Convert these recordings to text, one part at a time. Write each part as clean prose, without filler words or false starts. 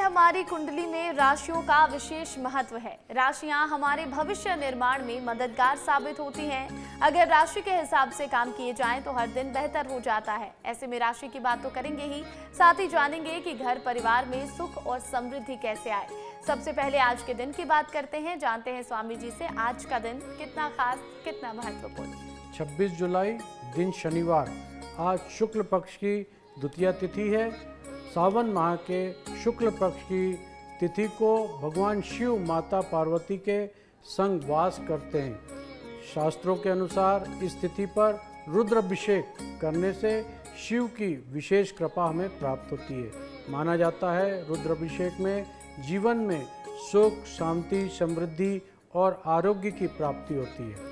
हमारी कुंडली में राशियों का विशेष महत्व है। राशियां हमारे भविष्य निर्माण में मददगार साबित होती हैं। अगर राशि के हिसाब से काम किए जाएं तो हर दिन बेहतर हो जाता है। ऐसे में राशि की बात तो करेंगे ही, साथ ही जानेंगे कि घर परिवार में सुख और समृद्धि कैसे आए। सबसे पहले आज के दिन की बात करते हैं, जानते हैं स्वामी जी से आज का दिन कितना खास, कितना महत्वपूर्ण। 26 जुलाई दिन शनिवार, आज शुक्ल पक्ष की द्वितीया तिथि है। सावन माह के शुक्ल पक्ष की तिथि को भगवान शिव माता पार्वती के संग वास करते हैं। शास्त्रों के अनुसार इस तिथि पर रुद्राभिषेक करने से शिव की विशेष कृपा हमें प्राप्त होती है। माना जाता है रुद्राभिषेक में जीवन में सुख, शांति, समृद्धि और आरोग्य की प्राप्ति होती है।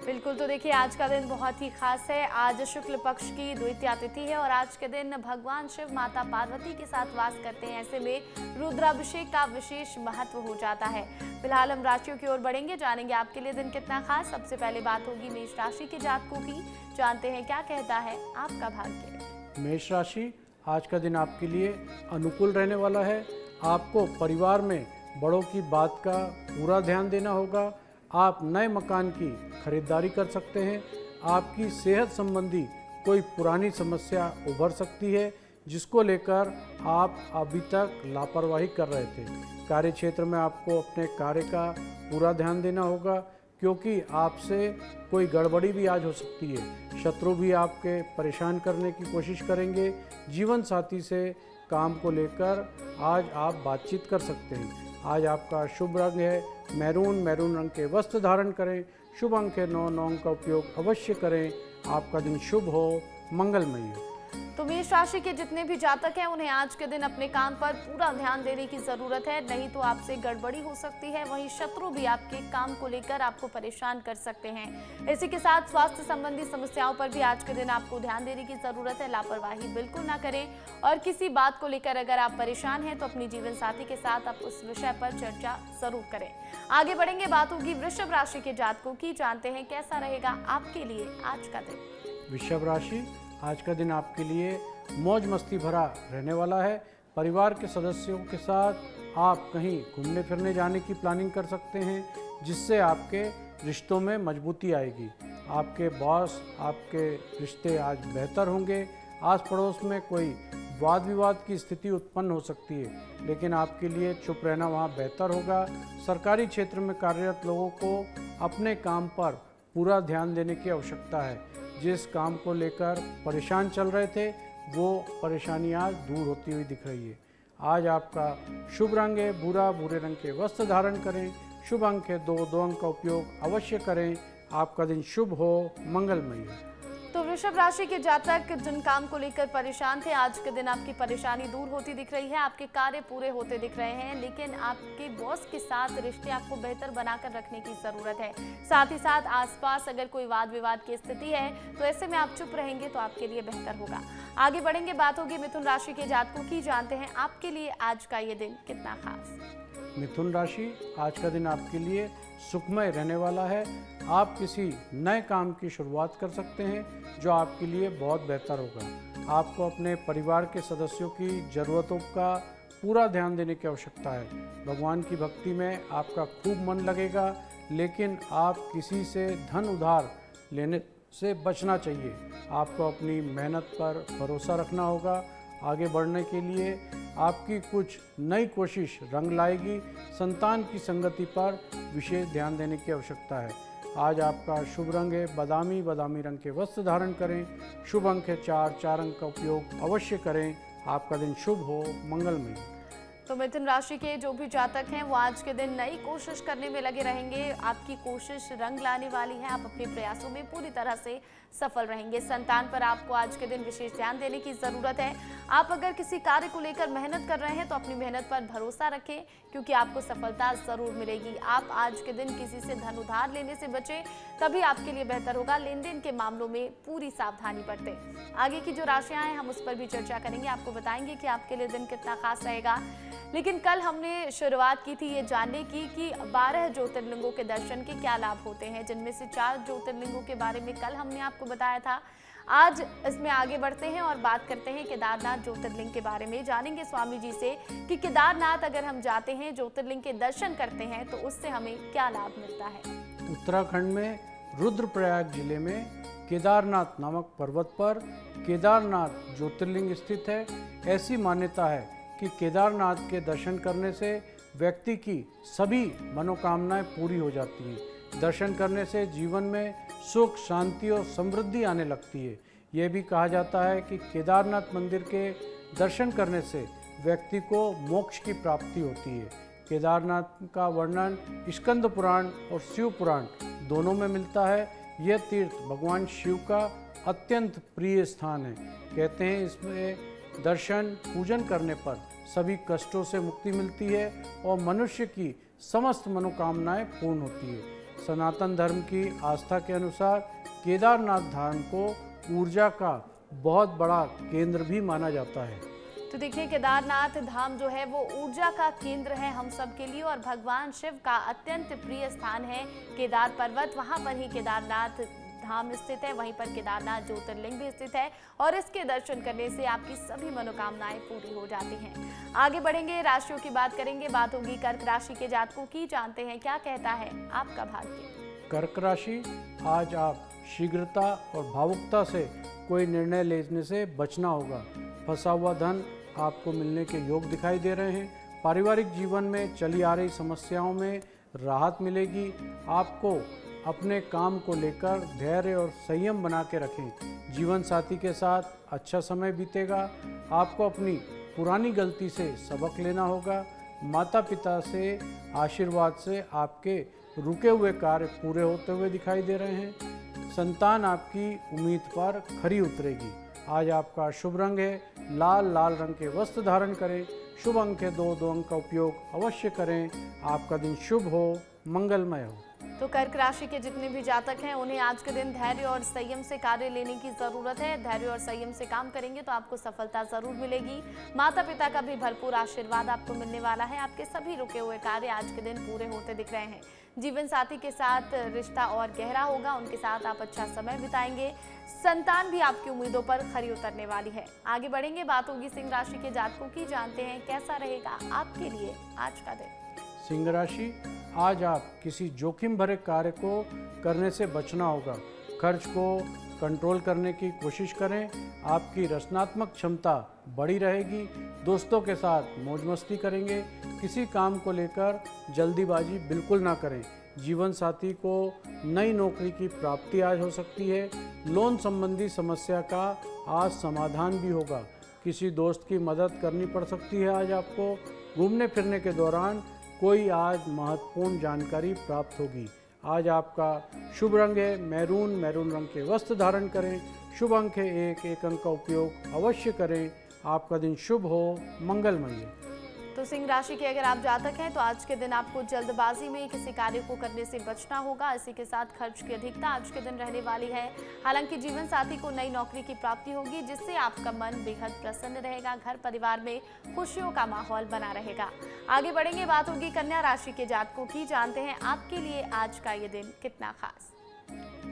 बिल्कुल, तो देखिए आज का दिन बहुत ही खास है। आज शुक्ल पक्ष की द्वितीया तिथि है और आज के दिन भगवान शिव माता पार्वती के साथ वास करते हैं। ऐसे में रुद्राभिषेक का विशेष महत्व हो जाता है। फिलहाल हम राशियों की ओर बढ़ेंगे, जानेंगे आपके लिए दिन कितना खास। सबसे पहले बात होगी मेष राशि के जातकों की, जानते हैं क्या कहता है आपका भाग्य। मेष राशि, आज का दिन आपके लिए अनुकूल रहने वाला है। आपको परिवार में बड़ों की बात का पूरा ध्यान देना होगा। आप नए मकान की खरीदारी कर सकते हैं। आपकी सेहत संबंधी कोई पुरानी समस्या उभर सकती है जिसको लेकर आप अभी तक लापरवाही कर रहे थे। कार्य क्षेत्र में आपको अपने कार्य का पूरा ध्यान देना होगा क्योंकि आपसे कोई गड़बड़ी भी आज हो सकती है। शत्रु भी आपके परेशान करने की कोशिश करेंगे। जीवन साथी से काम को लेकर आज आप बातचीत कर सकते हैं। आज आपका शुभ रंग है मैरून रंग के वस्त्र धारण करें। शुभ अंक है 9 अंक का उपयोग अवश्य करें। आपका दिन शुभ हो, मंगलमय हो। तो मेष राशि के जितने भी जातक हैं उन्हें आज के दिन अपने काम पर पूरा ध्यान देने की जरूरत है, नहीं तो आपसे गड़बड़ी हो सकती है। वहीं शत्रु भी आपके काम को लेकर आपको परेशान कर सकते हैं। इसी के साथ स्वास्थ्य संबंधी समस्याओं पर भी आज के दिन आपको ध्यान देने की जरूरत है। लापरवाही बिल्कुल ना करें और किसी बात को लेकर अगर आप परेशान हैं तो अपनी जीवन साथी के साथ आप उस विषय पर चर्चा जरूर करें। आगे बढ़ेंगे, बात होगी वृषभ राशि के जातकों की, जानते हैं कैसा रहेगा आपके लिए आज का दिन। वृषभ राशि, आज का दिन आपके लिए मौज मस्ती भरा रहने वाला है। परिवार के सदस्यों के साथ आप कहीं घूमने फिरने जाने की प्लानिंग कर सकते हैं जिससे आपके रिश्तों में मजबूती आएगी। आपके बॉस, आपके रिश्ते आज बेहतर होंगे। आस पड़ोस में कोई वाद विवाद की स्थिति उत्पन्न हो सकती है, लेकिन आपके लिए चुप रहना वहाँ बेहतर होगा। सरकारी क्षेत्र में कार्यरत लोगों को अपने काम पर पूरा ध्यान देने की आवश्यकता है। जिस काम को लेकर परेशान चल रहे थे वो परेशानी आज दूर होती हुई दिख रही है। आज आपका शुभ रंग है भूरे रंग के वस्त्र धारण करें। शुभ अंक है 2 अंक का उपयोग अवश्य करें। आपका दिन शुभ हो, मंगलमय हो। तो वृषभ राशि के जातक जिन काम को लेकर परेशान थे, आज के दिन आपकी परेशानी दूर होती दिख रही है। आपके कार्य पूरे होते दिख रहे हैं, लेकिन आपके बॉस के साथ रिश्ते आपको बेहतर बनाकर रखने की जरूरत है। साथ ही साथ आसपास अगर कोई वाद विवाद की स्थिति है तो ऐसे में आप चुप रहेंगे तो आपके लिए बेहतर होगा। आगे बढ़ेंगे, बात होगी मिथुन राशि के जातकों की, जानते हैं आपके लिए आज का ये दिन कितना खास। मिथुन राशि, आज का दिन आपके लिए सुखमय रहने वाला है। आप किसी नए काम की शुरुआत कर सकते हैं जो आपके लिए बहुत बेहतर होगा। आपको अपने परिवार के सदस्यों की ज़रूरतों का पूरा ध्यान देने की आवश्यकता है। भगवान की भक्ति में आपका खूब मन लगेगा, लेकिन आप किसी से धन उधार लेने से बचना चाहिए। आपको अपनी मेहनत पर भरोसा रखना होगा। आगे बढ़ने के लिए आपकी कुछ नई कोशिश रंग लाएगी। संतान की संगति पर विशेष ध्यान देने की आवश्यकता है। आज आपका शुभ रंग है बादामी रंग के वस्त्र धारण करें। शुभ अंक है 4 अंक का उपयोग अवश्य करें। आपका दिन शुभ हो, मंगलमय। तो मिथुन राशि के जो भी जातक हैं वो आज के दिन नई कोशिश करने में लगे रहेंगे। आपकी कोशिश रंग लाने वाली है, आप अपने प्रयासों में पूरी तरह से सफल रहेंगे। संतान पर आपको आज के दिन विशेष ध्यान देने की जरूरत है। आप अगर किसी कार्य को लेकर मेहनत कर रहे हैं तो अपनी मेहनत पर भरोसा रखें, क्योंकि आपको सफलता जरूर मिलेगी। आप आज के दिन किसी से धन उधार लेने से बचें, तभी आपके लिए बेहतर होगा। लेन देन के मामलों में पूरी सावधानी बरतें। आगे की जो राशियां हैं हम उस पर भी चर्चा करेंगे, आपको बताएंगे कि आपके लिए दिन कितना खास रहेगा। लेकिन कल हमने शुरुआत की थी ये जानने की कि 12 ज्योतिर्लिंगों के दर्शन के क्या लाभ होते हैं, जिनमें से 4 ज्योतिर्लिंगों के बारे में कल हमने आपको बताया था। आज इसमें आगे बढ़ते हैं और बात करते हैं केदारनाथ ज्योतिर्लिंग के बारे में। जानेंगे स्वामी जी से कि केदारनाथ अगर हम जाते हैं, ज्योतिर्लिंग के दर्शन करते हैं, तो उससे हमें क्या लाभ मिलता है। उत्तराखंड में रुद्रप्रयाग जिले में केदारनाथ नामक पर्वत पर केदारनाथ ज्योतिर्लिंग स्थित है। ऐसी मान्यता है कि केदारनाथ के दर्शन करने से व्यक्ति की सभी मनोकामनाएं पूरी हो जाती हैं। दर्शन करने से जीवन में सुख, शांति और समृद्धि आने लगती है। यह भी कहा जाता है कि केदारनाथ मंदिर के दर्शन करने से व्यक्ति को मोक्ष की प्राप्ति होती है। केदारनाथ का वर्णन स्कंद पुराण और शिव पुराण दोनों में मिलता है। यह तीर्थ भगवान शिव का अत्यंत प्रिय स्थान है। कहते हैं इसमें दर्शन पूजन करने पर सभी कष्टों से मुक्ति मिलती है और मनुष्य की समस्त मनोकामनाएं पूर्ण होती है। सनातन धर्म की आस्था के अनुसार केदारनाथ धाम को ऊर्जा का बहुत बड़ा केंद्र भी माना जाता है। तो देखिए, केदारनाथ धाम जो है वो ऊर्जा का केंद्र है हम सब के लिए और भगवान शिव का अत्यंत प्रिय स्थान है केदार पर्वत। वहां पर ही केदारनाथ धाम स्थित है, वहीं पर केदारनाथ ज्योतिर्लिंग भी स्थित है और इसके दर्शन करने से आपकी सभी मनोकामनाएं पूरी हो जाती हैं। आगे बढ़ेंगे, राशियों की बात करेंगे। बात होगी कर्क राशि के जातकों की। जानते हैं क्या कहता है आपका भाग्य। कर्क राशि, आज आप शीघ्रता और भावुकता से कोई निर्णय लेने से बचना होगा। फंसा हुआ धन आपको मिलने के योग दिखाई दे रहे हैं। पारिवारिक जीवन में चली आ रही समस्याओं में राहत मिलेगी। आपको अपने काम को लेकर धैर्य और संयम बना के रखें। जीवन साथी के साथ अच्छा समय बीतेगा। आपको अपनी पुरानी गलती से सबक लेना होगा। माता पिता से आशीर्वाद से आपके रुके हुए कार्य पूरे होते हुए दिखाई दे रहे हैं। संतान आपकी उम्मीद पर खरी उतरेगी। आज आपका शुभ रंग है लाल। लाल रंग के वस्त्र धारण करें। शुभ अंक है 2 अंक का उपयोग अवश्य करें। आपका दिन शुभ हो, मंगलमय हो। तो कर्क राशि के जितने भी जातक हैं उन्हें आज के दिन धैर्य और संयम से कार्य लेने की जरूरत है। धैर्य और संयम से काम करेंगे तो आपको सफलता जरूर मिलेगी। माता पिता का भी भरपूर आशीर्वाद आपको मिलने वाला है। आपके सभी रुके हुए कार्य आज के दिन पूरे होते दिख रहे हैं। जीवन साथी के साथ रिश्ता और गहरा होगा, उनके साथ आप अच्छा समय बिताएंगे। संतान भी आपकी उम्मीदों पर खरी उतरने वाली है। आगे बढ़ेंगे, बात होगी सिंह राशि के जातकों की। जानते हैं कैसा रहेगा आपके लिए आज का दिन। सिंह राशि, आज आप किसी जोखिम भरे कार्य को करने से बचना होगा। खर्च को कंट्रोल करने की कोशिश करें। आपकी रचनात्मक क्षमता बड़ी रहेगी। दोस्तों के साथ मौज मस्ती करेंगे। किसी काम को लेकर जल्दीबाजी बिल्कुल ना करें। जीवन साथी को नई नौकरी की प्राप्ति आज हो सकती है। लोन संबंधी समस्या का आज समाधान भी होगा। किसी दोस्त की मदद करनी पड़ सकती है। आज आपको घूमने फिरने के दौरान कोई आज महत्वपूर्ण जानकारी प्राप्त होगी। आज आपका शुभ रंग है मैरून। मैरून रंग के वस्त्र धारण करें। शुभ अंक है 1 अंक का उपयोग अवश्य करें। आपका दिन शुभ हो, मंगलमय हो। तो सिंह राशि के अगर आप जातक हैं तो आज के दिन आपको जल्दबाजी में किसी कार्य को करने से बचना होगा। इसी के साथ खर्च की अधिकता आज के दिन रहने वाली है। हालांकि जीवन साथी को नई नौकरी की प्राप्ति होगी जिससे आपका मन बेहद प्रसन्न रहेगा। घर परिवार में खुशियों का माहौल बना रहेगा। आगे बढ़ेंगे, बात होगी कन्या राशि के जातकों की। जानते हैं आपके लिए आज का ये दिन कितना खास।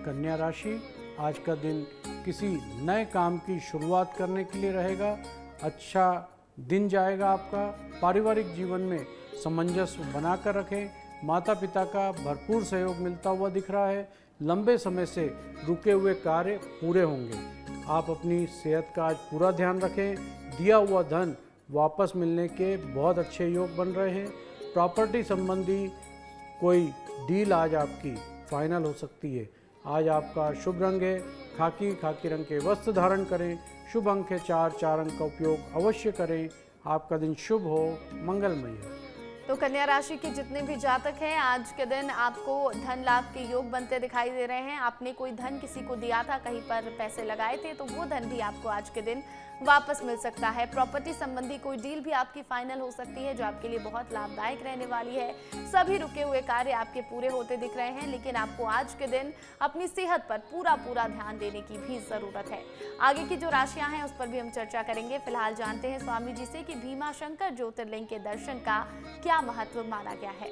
कन्या राशि, आज का दिन किसी नए काम की शुरुआत करने के लिए रहेगा। अच्छा दिन जाएगा आपका। पारिवारिक जीवन में सामंजस्य बनाकर रखें। माता पिता का भरपूर सहयोग मिलता हुआ दिख रहा है। लंबे समय से रुके हुए कार्य पूरे होंगे। आप अपनी सेहत का आज पूरा ध्यान रखें। दिया हुआ धन वापस मिलने के बहुत अच्छे योग बन रहे हैं। प्रॉपर्टी संबंधी कोई डील आज आपकी फाइनल हो सकती है। आज आपका शुभ रंग है खाकी। खाकी रंग के वस्त्र धारण करें। शुभ अंक है 4 अंक का उपयोग अवश्य करें। आपका दिन शुभ हो, मंगलमय हो। तो कन्या राशि के जितने भी जातक हैं आज के दिन आपको धन लाभ के योग बनते दिखाई दे रहे हैं। आपने कोई धन किसी को दिया था, कहीं पर पैसे लगाए थे, तो वो धन भी आपको आज के दिन वापस मिल सकता है। प्रॉपर्टी संबंधी कोई डील भी आपकी फाइनल हो सकती है जो आपके लिए बहुत लाभदायक रहने वाली है। सभी रुके हुए कार्य आपके पूरे होते दिख रहे हैं, लेकिन आपको आज के दिन अपनी सेहत पर पूरा ध्यान देने की भी जरूरत है। आगे की जो राशियां हैं उस पर भी हम चर्चा करेंगे। फिलहाल जानते हैं स्वामी जी से कि भीमा शंकर ज्योतिर्लिंग के दर्शन का क्या महत्व माना गया है।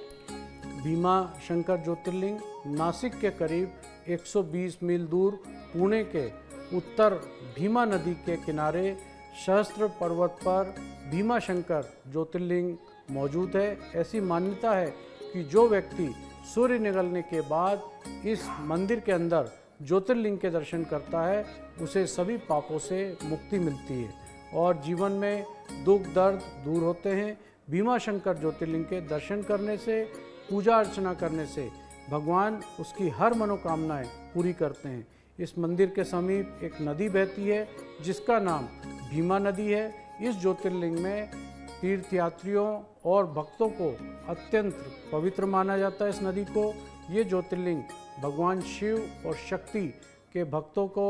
भीमा शंकर ज्योतिर्लिंग नासिक के करीब 120 मील दूर पुणे के उत्तर भीमा नदी के किनारे सहस्त्र पर्वत पर भीमा शंकर ज्योतिर्लिंग मौजूद है। ऐसी मान्यता है कि जो व्यक्ति सूर्य निकलने के बाद इस मंदिर के अंदर ज्योतिर्लिंग के दर्शन करता है उसे सभी पापों से मुक्ति मिलती है और जीवन में दुख दर्द दूर होते हैं। भीमा शंकर ज्योतिर्लिंग के दर्शन करने से, पूजा अर्चना करने से भगवान उसकी हर मनोकामनाएं पूरी करते हैं। इस मंदिर के समीप एक नदी बहती है जिसका नाम भीमा नदी है। इस ज्योतिर्लिंग में तीर्थयात्रियों और भक्तों को अत्यंत पवित्र माना जाता है। इस नदी को, ये ज्योतिर्लिंग भगवान शिव और शक्ति के भक्तों को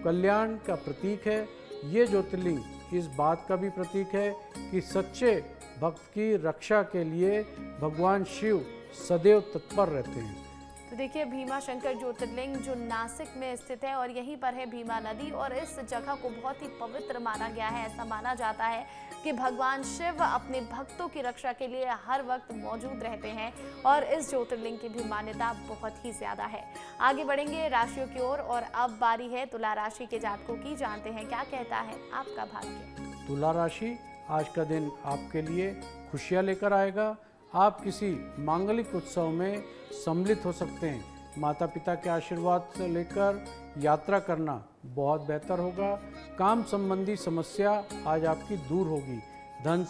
कल्याण का प्रतीक है। ये ज्योतिर्लिंग इस बात का भी प्रतीक है कि सच्चे भक्त की रक्षा के लिए भगवान शिव सदैव तत्पर रहते हैं। तो देखिए, भीमा शंकर ज्योतिर्लिंग जो नासिक में स्थित है और यहीं पर है भीमा नदी, और इस जगह को बहुत ही पवित्र माना गया है। ऐसा माना जाता है कि भगवान शिव अपने भक्तों की रक्षा के लिए हर वक्त मौजूद रहते हैं और इस ज्योतिर्लिंग की भी मान्यता बहुत ही ज्यादा है। आगे बढ़ेंगे राशियों की ओर और अब बारी है तुला राशि के जातकों की। जानते हैं क्या कहता है आपका भाग्य। तुला राशि, आज का दिन आपके लिए खुशियां लेकर आएगा। आप किसी मांगलिक उत्सव में सम्मिलित हो सकते हैं। माता पिता के आशीर्वाद से लेकर यात्रा करना बहुत बेहतर होगा। काम संबंधी समस्या आज आपकी दूर होगी। धन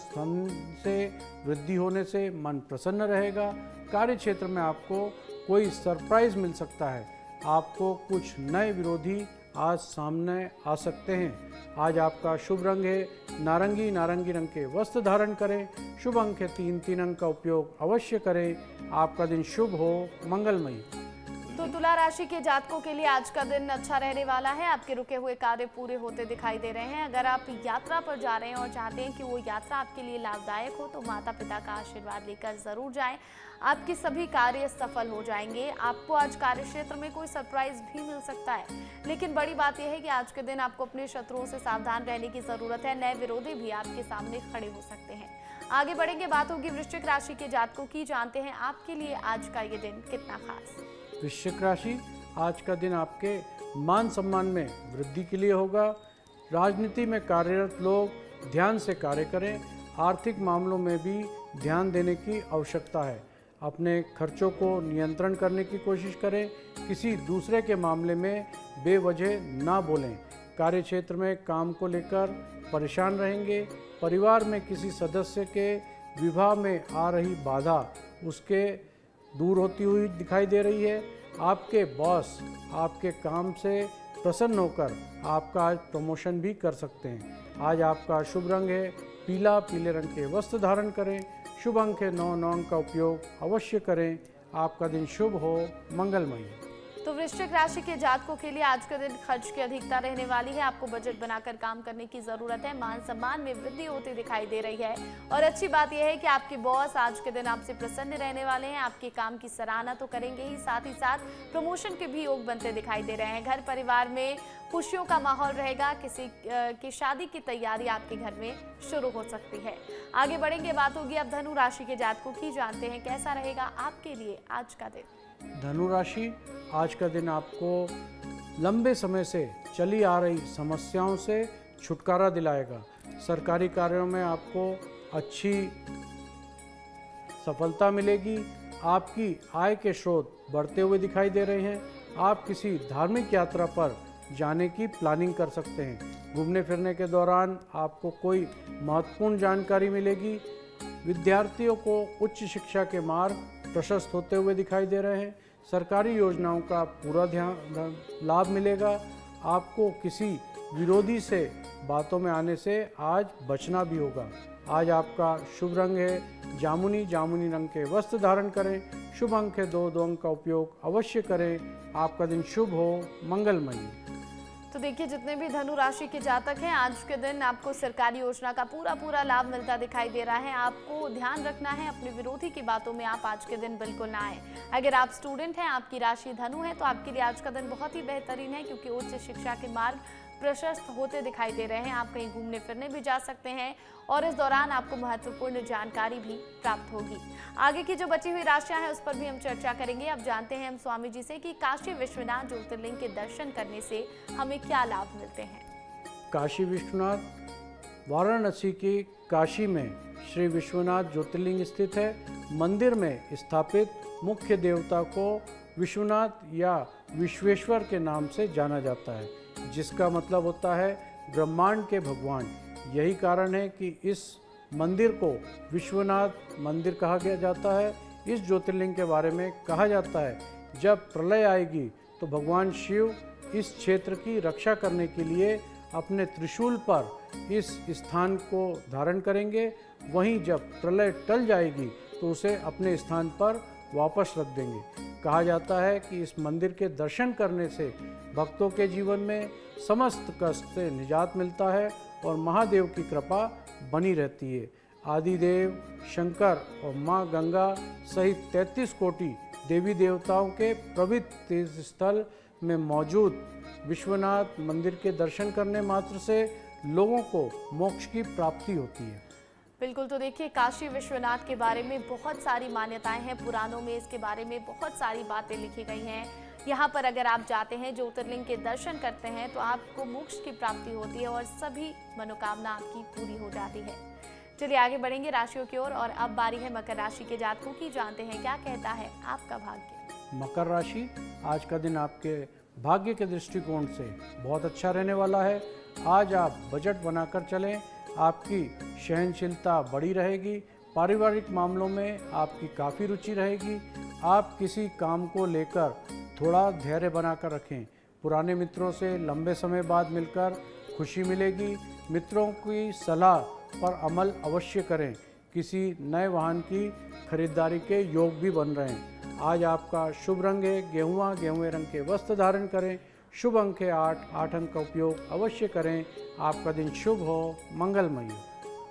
से वृद्धि होने से मन प्रसन्न रहेगा। कार्य क्षेत्र में आपको कोई सरप्राइज मिल सकता है। आपको कुछ नए विरोधी आज सामने आ सकते हैं। आज आपका शुभ रंग है नारंगी। नारंगी रंग के वस्त्र धारण करें। शुभ अंक है 3 अंक का उपयोग अवश्य करें। आपका दिन शुभ हो, मंगलमयी। तो तुला राशि के जातकों के लिए आज का दिन अच्छा रहने वाला है। आपके रुके हुए कार्य पूरे होते दिखाई दे रहे हैं। अगर आप यात्रा पर जा रहे हैं और चाहते हैं कि वो यात्रा आपके लिए लाभदायक हो तो माता पिता का आशीर्वाद लेकर जरूर जाएं। आपके सभी कार्य सफल हो जाएंगे। आपको आज कार्य क्षेत्र में कोई सरप्राइज भी मिल सकता है, लेकिन बड़ी बात यह है कि आज के दिन आपको अपने शत्रुओं से सावधान रहने की जरूरत है। नए विरोधी भी आपके सामने खड़े हो सकते हैं। आगे बढ़ेंगे, बात होगी वृश्चिक राशि के जातकों की। जानते हैं आपके लिए आज का ये दिन कितना खास। वृश्चिक राशि, आज का दिन आपके मान सम्मान में वृद्धि के लिए होगा। राजनीति में कार्यरत लोग ध्यान से कार्य करें। आर्थिक मामलों में भी ध्यान देने की आवश्यकता है। अपने खर्चों को नियंत्रण करने की कोशिश करें। किसी दूसरे के मामले में बेवजह ना बोलें। कार्य क्षेत्र में काम को लेकर परेशान रहेंगे। परिवार में किसी सदस्य के विवाह में आ रही बाधा उसके दूर होती हुई दिखाई दे रही है। आपके बॉस आपके काम से प्रसन्न होकर आपका आज प्रमोशन भी कर सकते हैं। आज आपका शुभ रंग है पीला। पीले रंग के वस्त्र धारण करें। शुभ अंक है 9 अंक का उपयोग अवश्य करें। आपका दिन शुभ हो, मंगलमयी। तो वृश्चिक राशि के जातकों के लिए आज का दिन खर्च की अधिकता रहने वाली है। आपको बजट बनाकर काम करने की जरूरत है। मान सम्मान में वृद्धि होती दिखाई दे रही है और अच्छी बात यह है कि आपके बॉस आज के दिन आपसे प्रसन्न रहने वाले हैं। आपके काम की सराहना तो करेंगे ही साथ प्रमोशन के भी योग बनते दिखाई दे रहे हैं। घर परिवार में खुशियों का माहौल रहेगा। किसी की शादी की तैयारी आपके घर में शुरू हो सकती है। आगे बढ़ेंगे, बात होगी अब धनु राशि के जातकों की। जानते हैं कैसा रहेगा आपके लिए आज का दिन। धनु राशि, आज का दिन आपको लंबे समय से चली आ रही समस्याओं से छुटकारा दिलाएगा। सरकारी कार्यों में आपको अच्छी सफलता मिलेगी। आपकी आय के स्रोत बढ़ते हुए दिखाई दे रहे हैं। आप किसी धार्मिक यात्रा पर जाने की प्लानिंग कर सकते हैं। घूमने फिरने के दौरान आपको कोई महत्वपूर्ण जानकारी मिलेगी। विद्यार्थियों को उच्च शिक्षा के मार्ग प्रशस्त होते हुए दिखाई दे रहे हैं। सरकारी योजनाओं का पूरा लाभ मिलेगा। आपको किसी विरोधी से बातों में आने से आज बचना भी होगा। आज आपका शुभ रंग है जामुनी। जामुनी रंग के वस्त्र धारण करें। शुभ अंक है 2 अंक का उपयोग अवश्य करें। आपका दिन शुभ हो, मंगलमयी। तो देखिए, जितने भी धनु राशि के जातक हैं आज के दिन आपको सरकारी योजना का पूरा लाभ मिलता दिखाई दे रहा है। आपको ध्यान रखना है अपने विरोधी की बातों में आप आज के दिन बिल्कुल ना आए। अगर आप स्टूडेंट हैं, आपकी राशि धनु है, तो आपके लिए आज का दिन बहुत ही बेहतरीन है क्योंकि उच्च शिक्षा के मार्ग प्रशस्त होते दिखाई दे रहे हैं। आप कहीं घूमने फिरने भी जा सकते हैं और इस दौरान आपको महत्वपूर्ण जानकारी भी प्राप्त होगी। आगे की जो बची हुई राशियां हैं उस पर भी हम चर्चा करेंगे। अब जानते हैं हम स्वामी जी से कि काशी विश्वनाथ ज्योतिर्लिंग के दर्शन करने से हमें क्या लाभ मिलते हैं। काशी विश्वनाथ वाराणसी की काशी में श्री विश्वनाथ ज्योतिर्लिंग स्थित है। मंदिर में स्थापित मुख्य देवता को विश्वनाथ या विश्वेश्वर के नाम से जाना जाता है, जिसका मतलब होता है ब्रह्मांड के भगवान। यही कारण है कि इस मंदिर को विश्वनाथ मंदिर कहा गया जाता है। इस ज्योतिर्लिंग के बारे में कहा जाता है जब प्रलय आएगी तो भगवान शिव इस क्षेत्र की रक्षा करने के लिए अपने त्रिशूल पर इस स्थान को धारण करेंगे। वहीं जब प्रलय टल जाएगी तो उसे अपने स्थान पर वापस रख देंगे। कहा जाता है कि इस मंदिर के दर्शन करने से भक्तों के जीवन में समस्त कष्ट से निजात मिलता है और महादेव की कृपा बनी रहती है। आदिदेव शंकर और माँ गंगा सहित 33 कोटि देवी देवताओं के पवित्र तीर्थ स्थल में मौजूद विश्वनाथ मंदिर के दर्शन करने मात्र से लोगों को मोक्ष की प्राप्ति होती है। बिल्कुल, तो देखिए काशी विश्वनाथ के बारे में बहुत सारी मान्यताएं हैं। पुराणों में इसके बारे में बहुत सारी बातें लिखी गई हैं। यहाँ पर अगर आप जाते हैं, ज्योतिर्लिंग के दर्शन करते हैं तो आपको मोक्ष की प्राप्ति होती है और सभी मनोकामना आपकी पूरी हो जाती है। चलिए आगे बढ़ेंगे राशियों की ओर और अब बारी है मकर राशि के जातकों की। जानते हैं क्या कहता है आपका भाग्य। मकर राशि, आज का दिन आपके भाग्य के दृष्टिकोण से बहुत अच्छा रहने वाला है। आज आप बजट बनाकर चलें, आपकी सहनशीलता बड़ी रहेगी। पारिवारिक मामलों में आपकी काफ़ी रुचि रहेगी। आप किसी काम को लेकर थोड़ा धैर्य बनाकर रखें। पुराने मित्रों से लंबे समय बाद मिलकर खुशी मिलेगी। मित्रों की सलाह पर अमल अवश्य करें। किसी नए वाहन की खरीदारी के योग भी बन रहे हैं। आज आपका शुभ रंग है गेहुआ। गेहुए रंग के वस्त्र धारण करें। शुभ अंक है 8 अंक का उपयोग अवश्य करें। आपका दिन शुभ हो, मंगलमय हो।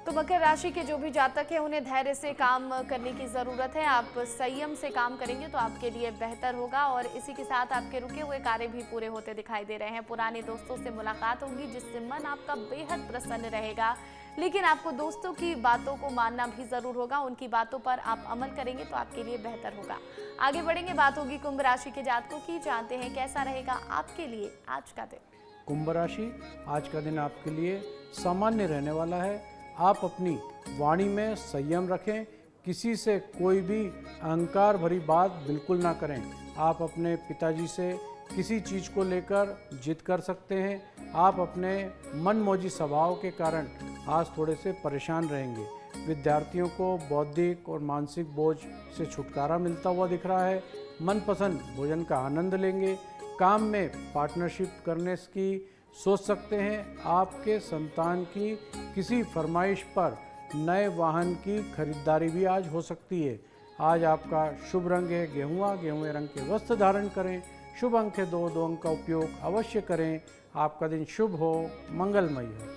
तो मकर राशि के जो भी जातक हैं उन्हें धैर्य से काम करने की ज़रूरत है। आप संयम से काम करेंगे तो आपके लिए बेहतर होगा और इसी के साथ आपके रुके हुए कार्य भी पूरे होते दिखाई दे रहे हैं। पुराने दोस्तों से मुलाकात होगी जिससे मन आपका बेहद प्रसन्न रहेगा, लेकिन आपको दोस्तों की बातों को मानना भी ज़रूर होगा। उनकी बातों पर आप अमल करेंगे तो आपके लिए बेहतर होगा। आगे बढ़ेंगे, बात होगी कुंभ राशि के जातकों की। जानते हैं कैसा रहेगा आपके लिए आज का दिन। कुंभ राशि, आज का दिन आपके लिए सामान्य रहने वाला है। आप अपनी वाणी में संयम रखें। किसी से कोई भी अहंकार भरी बात बिल्कुल ना करें। आप अपने पिताजी से किसी चीज़ को लेकर जिद कर सकते हैं। आप अपने मनमौजी स्वभाव के कारण आज थोड़े से परेशान रहेंगे। विद्यार्थियों को बौद्धिक और मानसिक बोझ से छुटकारा मिलता हुआ दिख रहा है। मनपसंद भोजन का आनंद लेंगे। काम में पार्टनरशिप करने की सोच सकते हैं। आपके संतान की किसी फरमाइश पर नए वाहन की खरीदारी भी आज हो सकती है। आज आपका शुभ रंग है गेहुआ। गेहुए रंग के वस्त्र धारण करें। शुभ अंक है 2 अंक का उपयोग अवश्य करें। आपका दिन शुभ हो, मंगलमय हो।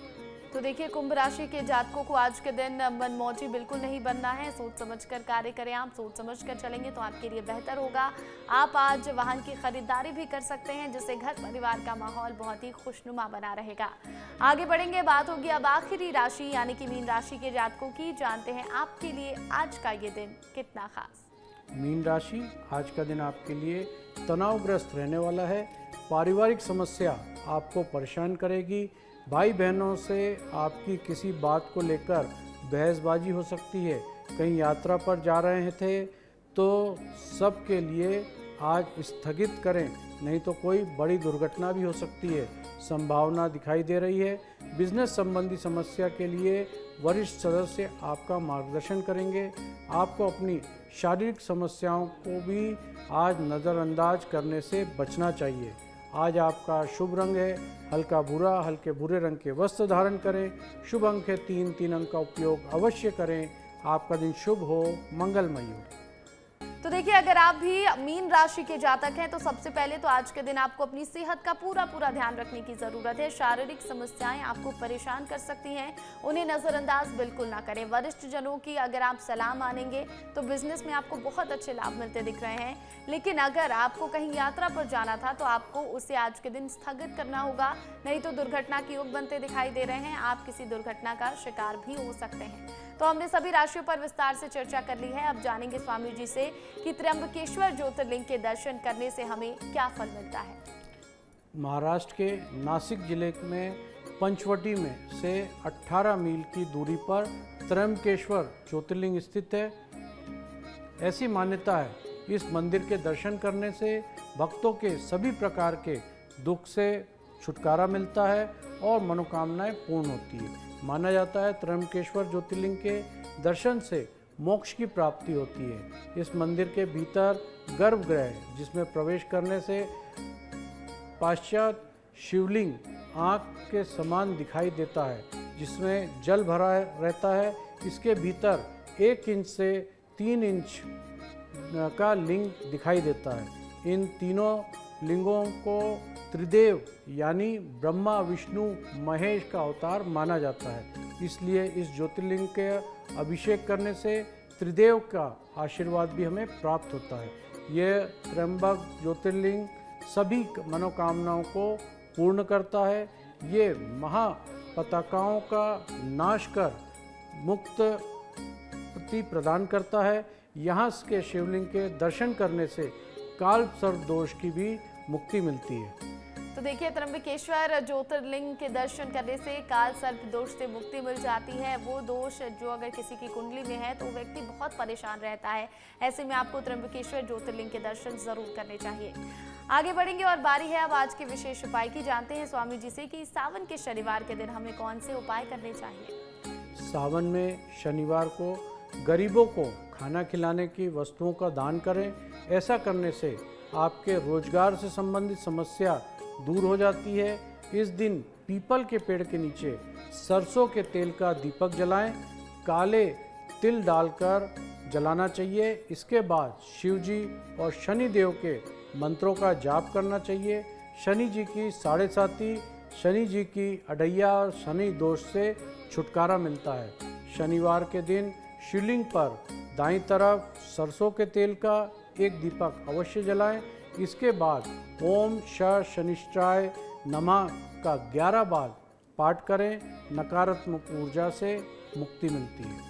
तो देखिए कुंभ राशि के जातकों को आज के दिन मनमौजी बिल्कुल नहीं बनना है। सोच समझकर कार्य करें। आप सोच समझकर चलेंगे तो आपके लिए बेहतर होगा। आप आज वाहन की खरीदारी भी कर सकते हैं जिससे घर परिवार का माहौल बहुत ही खुशनुमा बना रहेगा। आगे बढ़ेंगे, बात होगी अब आखिरी राशि यानी कि मीन राशि के जातकों की। जानते हैं आपके लिए आज का ये दिन कितना खास। मीन राशि, आज का दिन आपके लिए तनावग्रस्त रहने वाला है। पारिवारिक समस्या आपको परेशान करेगी। भाई बहनों से आपकी किसी बात को लेकर बहसबाजी हो सकती है। कहीं यात्रा पर जा रहे थे तो सबके लिए आज स्थगित करें, नहीं तो कोई बड़ी दुर्घटना भी हो सकती है। संभावना दिखाई दे रही है। बिजनेस संबंधी समस्या के लिए वरिष्ठ सदस्य आपका मार्गदर्शन करेंगे। आपको अपनी शारीरिक समस्याओं को भी आज नज़रअंदाज करने से बचना चाहिए। आज आपका शुभ रंग है हल्का भूरा। हल्के भूरे रंग के वस्त्र धारण करें। शुभ अंक है 3 अंक का उपयोग अवश्य करें। आपका दिन शुभ हो, मंगलमय हो। तो देखिए, अगर आप भी मीन राशि के जातक हैं तो सबसे पहले तो आज के दिन आपको अपनी सेहत का पूरा ध्यान रखने की जरूरत है। शारीरिक समस्याएं आपको परेशान कर सकती हैं, उन्हें नजरअंदाज बिल्कुल ना करें। वरिष्ठ जनों की अगर आप सलाह मानेंगे तो बिजनेस में आपको बहुत अच्छे लाभ मिलते दिख रहे हैं। लेकिन अगर आपको कहीं यात्रा पर जाना था तो आपको उसे आज के दिन स्थगित करना होगा, नहीं तो दुर्घटना के योग बनते दिखाई दे रहे हैं। आप किसी दुर्घटना का शिकार भी हो सकते हैं। तो हमने सभी राशियों पर विस्तार से चर्चा कर ली है। अब जानेंगे स्वामी जी से कि त्र्यंबकेश्वर ज्योतिर्लिंग के दर्शन करने से हमें क्या फल मिलता है। महाराष्ट्र के नासिक जिले में पंचवटी में से 18 मील की दूरी पर त्र्यंबकेश्वर ज्योतिर्लिंग स्थित है। ऐसी मान्यता है, इस मंदिर के दर्शन करने से भक्तों के सभी प्रकार के दुख से छुटकारा मिलता है और मनोकामनाएं पूर्ण होती है। माना जाता है त्र्यंबकेश्वर ज्योतिर्लिंग के दर्शन से मोक्ष की प्राप्ति होती है। इस मंदिर के भीतर गर्भगृह है, जिसमें प्रवेश करने से पाश्चात्य शिवलिंग आँख के समान दिखाई देता है, जिसमें जल भरा रहता है। इसके भीतर 1 इंच से 3 इंच का लिंग दिखाई देता है। इन तीनों लिंगों को त्रिदेव यानी ब्रह्मा, विष्णु, महेश का अवतार माना जाता है। इसलिए इस ज्योतिर्लिंग के अभिषेक करने से त्रिदेव का आशीर्वाद भी हमें प्राप्त होता है। यह त्र्यंबक ज्योतिर्लिंग सभी मनोकामनाओं को पूर्ण करता है। ये महापताकाओं का नाश कर मुक्ति प्रदान करता है। यहाँ के शिवलिंग के दर्शन करने से काल सर्प दोष की भी मुक्ति मिलती है। तो देखिए, त्र्यंबकेश्वर ज्योतिर्लिंग के दर्शन करने से काल सर्प दोष से मुक्ति मिल जाती है। वो दोष जो अगर किसी की कुंडली में है तो व्यक्ति बहुत परेशान रहता है। ऐसे में आपको त्र्यंबकेश्वर ज्योतिर्लिंग के दर्शन जरूर करने चाहिए। आगे बढ़ेंगे और बारी है अब आज के विशेष उपाय की। जानते हैं स्वामी जी से कि सावन के शनिवार के दिन हमें कौन से उपाय करने चाहिए। सावन में शनिवार को गरीबों को खाना खिलाने की वस्तुओं का दान करें। ऐसा करने से आपके रोजगार से संबंधित समस्या दूर हो जाती है। इस दिन पीपल के पेड़ के नीचे सरसों के तेल का दीपक जलाएं। काले तिल डालकर जलाना चाहिए। इसके बाद शिव जी और शनि देव के मंत्रों का जाप करना चाहिए। शनि जी की 7.5, शनि जी की अढ़ैया और शनि दोष से छुटकारा मिलता है। शनिवार के दिन शिवलिंग पर दाईं तरफ सरसों के तेल का एक दीपक अवश्य जलाएं। इसके बाद ओम शनिश्चराय नमः का 11 बार पाठ करें। नकारात्मक ऊर्जा से मुक्ति मिलती है।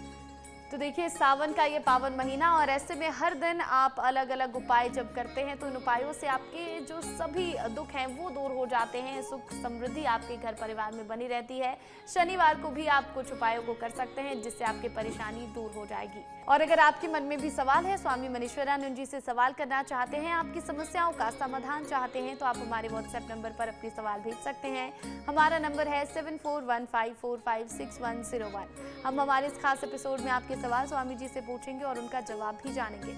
तो देखिए, सावन का ये पावन महीना और ऐसे में हर दिन आप अलग अलग उपाय जब करते हैं तो इन उपायों से आपके जो सभी दुख हैं वो दूर हो जाते हैं। सुख समृद्धि आपके घर परिवार में बनी रहती है। शनिवार को भी आप कुछ उपायों को कर सकते हैं जिससे आपकी परेशानी दूर हो जाएगी। और अगर आपके मन में भी सवाल है, स्वामी मनीश्वरानंद जी से सवाल करना चाहते हैं, आपकी समस्याओं का समाधान चाहते हैं, तो आप हमारे व्हाट्सएप नंबर पर अपने सवाल भेज सकते हैं। हमारा नंबर है 7415456101। हम हमारे इस खास एपिसोड में आपके सवाल स्वामी जी से पूछेंगे और उनका जवाब भी जानेंगे।